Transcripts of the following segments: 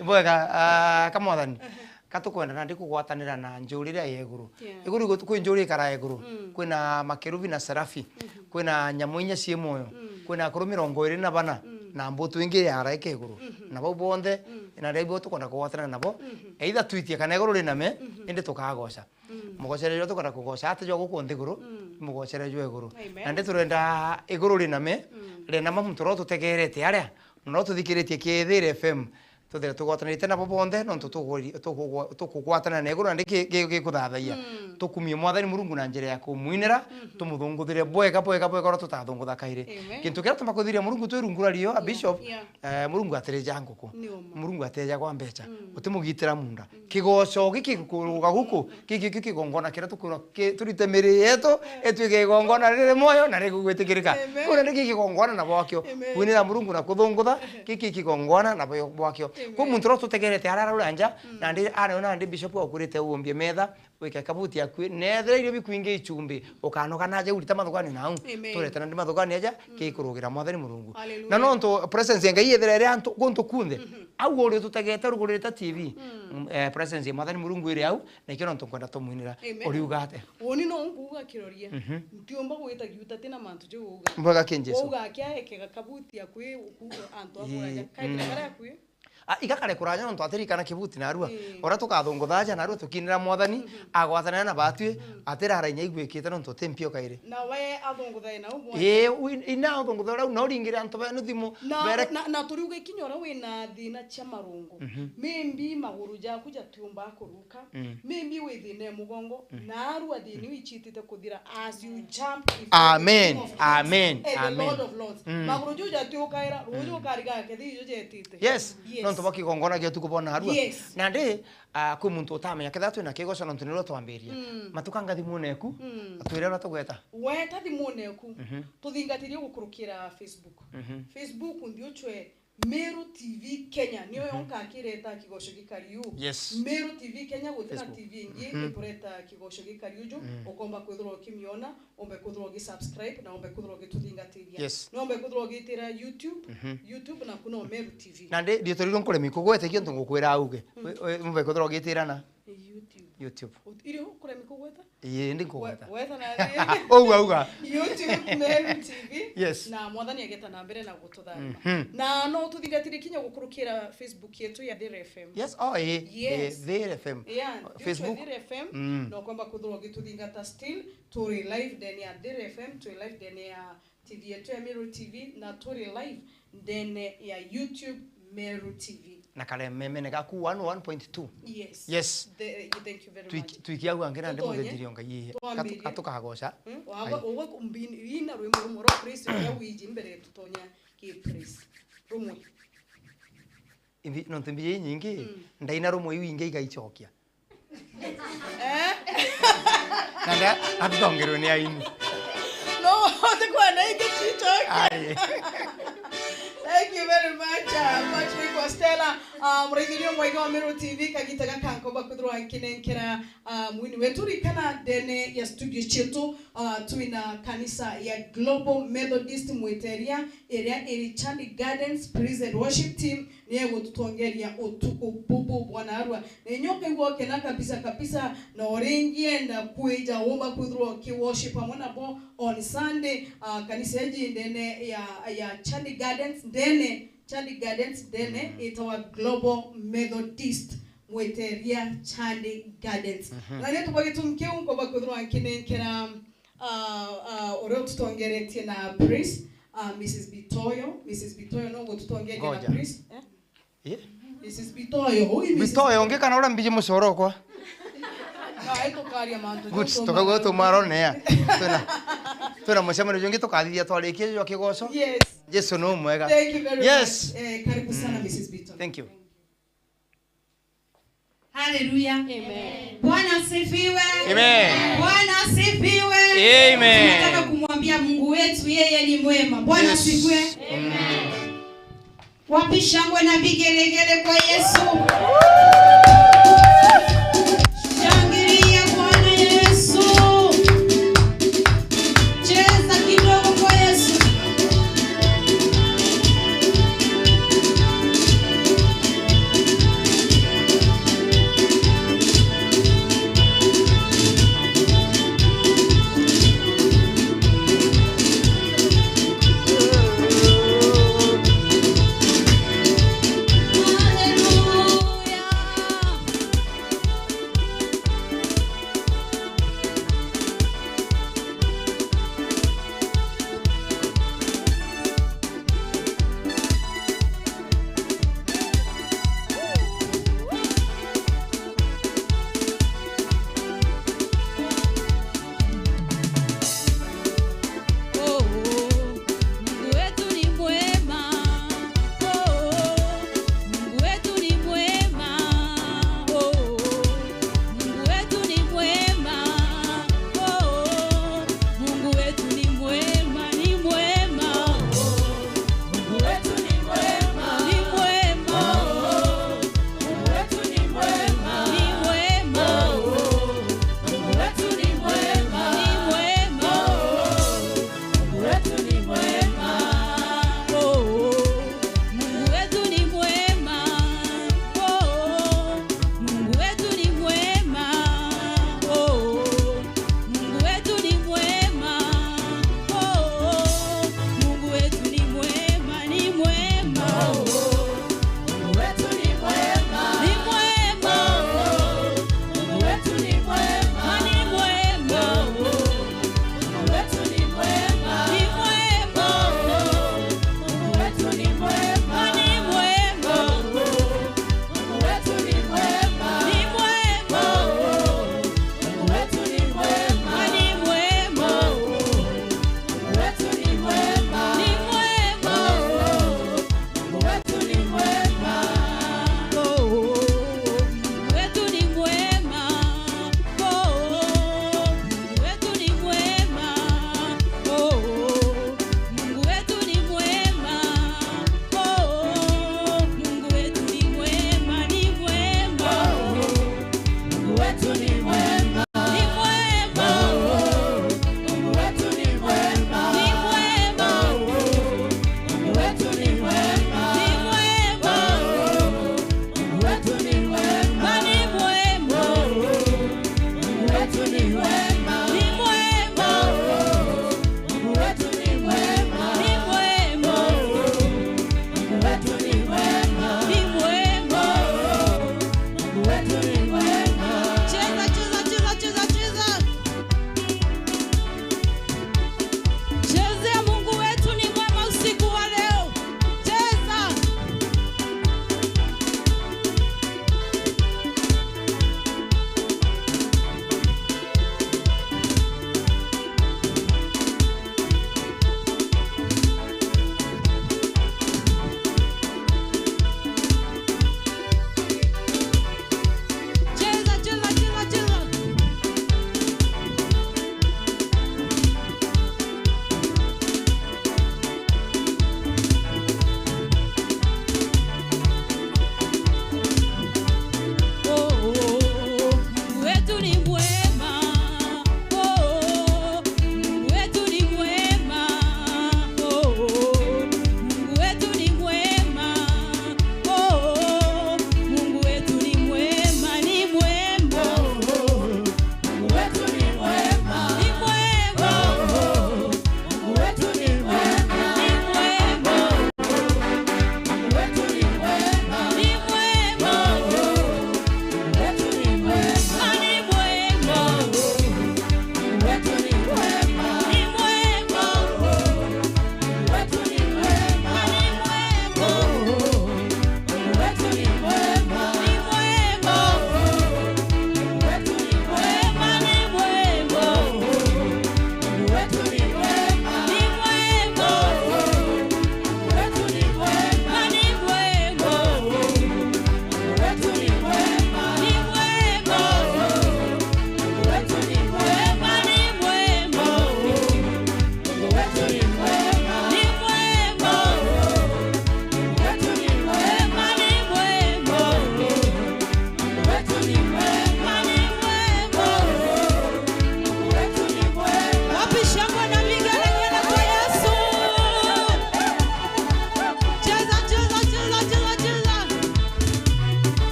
Bwega kamwathani katukwenda na ndikugwatanira na njurire yeguru iguru kwi njuri kara yeguru kwina makerubi na serafi kwina nyamu inya cie moyo kwina akuru 24 na mbutu ingi ya raike iguru nabo bonde na rebo tukonda kugwatanira nabo either twitie kana iguru riname indi tukagoca mugocererio tukona kugoca ate jo gukundi iguru mugocererio iguru na ndi turenda iguru riname rinama muturo tutegerete aria no tuthikiritie Kithire FM tuthire tugwatanirite nabo bonde no tukugwatana na iguru ndi gikuthathaia tukumie mwathani Murungu na njira ya kumuinira tumuthunguthire bwega ro tutathungutha kaire kintu kira tumakuthiria Murungu twirungurario a bishop Murungu atirija nguku Murungu atirija kwa mbecha utimugitira munda kigoco gikikuruga guku kigongona kira tukura turite miri yetu etwike gongona riri moyo na rigugwitikirika kuna ndi kigongona na bwakyo kuinira Murungu na kuthungutha kigongona na bwakyo ko muntu ro tutegerete arara uranja na ndi ana ndi bishop akurite umbie metha wike kabuti yakwi nethere irio bikwinge ichumbi ukanoga naje urita mathugani nau turetana ndi mathugani aja kikurugira mwathani Murungu na no nto presence ngai yethere antu gonto kunde au ori tutegete rugurita TV presence ya mwathani Murungu iri au na ikiro nto kwenda tumuinira ori ugate oni no nguga kiroria ntiomba gwita giuta tena mantu je uga mboga kenjeso uga kya ekega kabuti yakwi antu akuraja kaira kara yakwi igakare kuranya nto atirikana kibuti na arua ora tukathunguthaja na arua tukinira mwathani agwathana na batwi atira harainya igwikite nto tempio kaire na we athunguthae na umwe ina athunguthae na uringira nto bene thimu bere na turiuga kinyora wina thina cia marungu mimbi maguru jaku jatiumba kuruka mimbi we thine mugongo na arua thini wichitite kuthira as you jump amen Lord of Lords maguru ju jatiukaira ruju kariga kethi ju jetite yes nto bakigongona gyo tukubona arua na ndi ku muntu utamenya ketha twina kigoco nto niro twambiria matukanga thimu neku atwire ora tugweta weta thimu neku tuthingatirie gukurukira Facebook ndio chwe Meru TV Kenya niyo yonka kireta kigoco gikariu Meru TV Kenya gutira TV ingi ikureta kigoco gikariu ukomba kwithirwo kimiona ombe kwithirwo gi-subscribe na ombe kwithirwo gituthingatiria no ombe kwithirwo gitira YouTube na kuno Meru TV na ndi toriro nkuremi kugwete kio ntungu kwira auge ombe kwithirwo gitira na YouTube irio kuremi kugweta ndi kugweta weta na auga YouTube Meru TV yes na mwathani ageta na mbere na gututharima na no tuthingatire kinya gukurukira Facebook yetu ya Thire FM yes Thire FM Facebook Thire FM no kwamba kuthirwo gituthingata still turi live ndani ya Thire FM turi live ndani ya TV yetu ya Meru TV na turi live ndani ya YouTube Meru TV na kale meme ne gaku 1.2 yes thank you very much tuikia gwangena ndi muthirio ngai atukagoca owe kumbini ina rwe murumoro praise ya wiji mbere tutonya ki praise rumwe ivi no tembi nyingi ndaina rumwe winge igaichokia nanda atutongero ni aini no tekwana ikichichokia Thank you very much. Patrick Wastela, mregirio mwaigo Meru TV kagitaga kanko bakuthirwo ankinenkera mwini wetu rikana dene ya studio chetu tuina kanisa ya Global Methodist Mweteria area Erichandi Gardens Praise and Worship Team niye gututongeria utuku bubu bwana arwa nenyoka igwoke na kabisa na orengienda kuija omba kuthirwo ki worship amona bo on Sunday kanisa yaji ndene ya Chandi Gardens dene itawa Global Methodist Mweteria Chandi Gardens na neto bagitumke unko bakuthirwo ankinenkera ore tutongeretie na priest Mrs. Bitoyo no gututongeria na priest Mrs. Bitoyo onge kana ora mbije musoro kwa tukaria mantu good tukago tumaro ya tuna mshemano jonge tukathithia twarikie jo kigoco Yesu no mwega thank you very much karibu sana Mrs. Bitoyo thank you Hallelujah. Amen. Bwana asifiwe. Amen. Bwana asifiwe. Amen. Tunataka kumwambia Mungu wetu yeye ni mwema. Bwana asifiwe. Amen. Wapi shangwe na vigelegele kwa Yesu. Shangilia Bwana Yesu. Cheza kidogo kwa Yesu.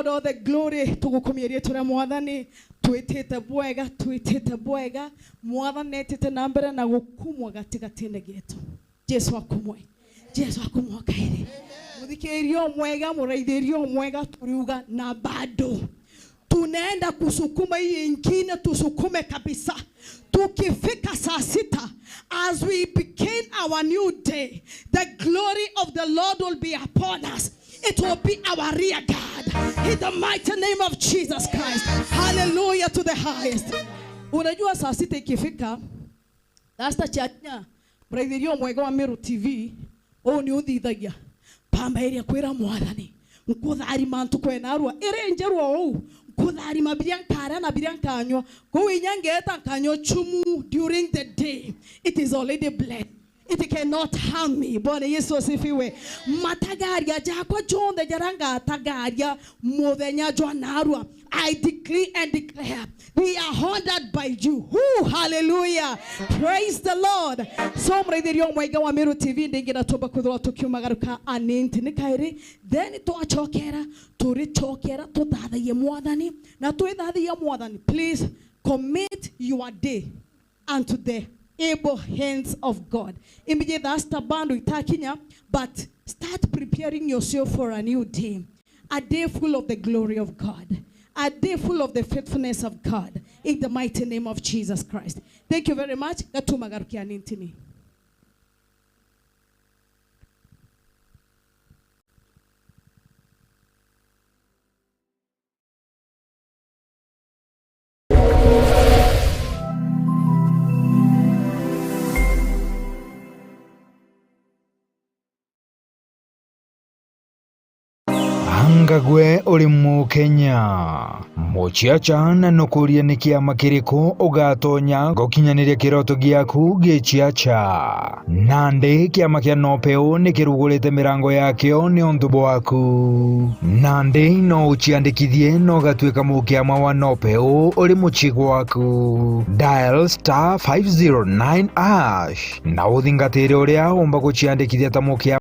God all the glory. Tugukumierie ture mwathani. Twitite bwega. Mwathani etite nambere na gukumwa gatigatine gitu. Jesu akumwe. Jesu akumwa kairi. Muthikirio mwega, muraithirio mwega turiuga na bado. Tunaenda kusukuma hii ingine, tusukume kabisa. Tukifika saa 6, as we begin our new day, the glory of the Lord will be upon us. It will be our rear guard. In the mighty name of Jesus Christ. Hallelujah to the highest. Unajua saa 6 ikifika, Rasta chanya, Praithirio mwega wa Meru TV, ni uthithagia. Pamba iria kwira mwathani. Nkuthari mantu kwena arua. Ere njerwa ou. Kuthari mabiriankara na biriankanywa. Go inyangeta kanyo chumu during the day. It is already blessed. It cannot harm me. Bwana Yesu asifiwe. Matagaria jakwa jonde jaranga tagaria muthenya jwa narua. I decree and declare we are honored by you. Woo, hallelujah. Praise the Lord. So mraithirio mwega wa Meru TV ndingira toba kuthwa tukiumagaruka aninti nikairi. Then tuachokera tuthathaie mwathani na twithathaie mwathani. Please commit your day unto the able hands of God. Immediately that's the band itakinya, but start preparing yourself for a new day. A day full of the glory of God. A day full of the faithfulness of God. In the mighty name of Jesus Christ. Thank you very much. Gatumagarukia nintini. Ngagwe uri mu Kenya muchiacha na nukuria ni kiama kiriko ugatonya gokinyaniria kiroto giaku gichiacha nande kiama kia nopeo ni kirugurite mirango yakio ni undu bwaku nande no uchiandikithie no gatwika mukiama wa nopeo uri muchigo waku dial *509# na uthingatire uria umba guchiandikithia ta mukiama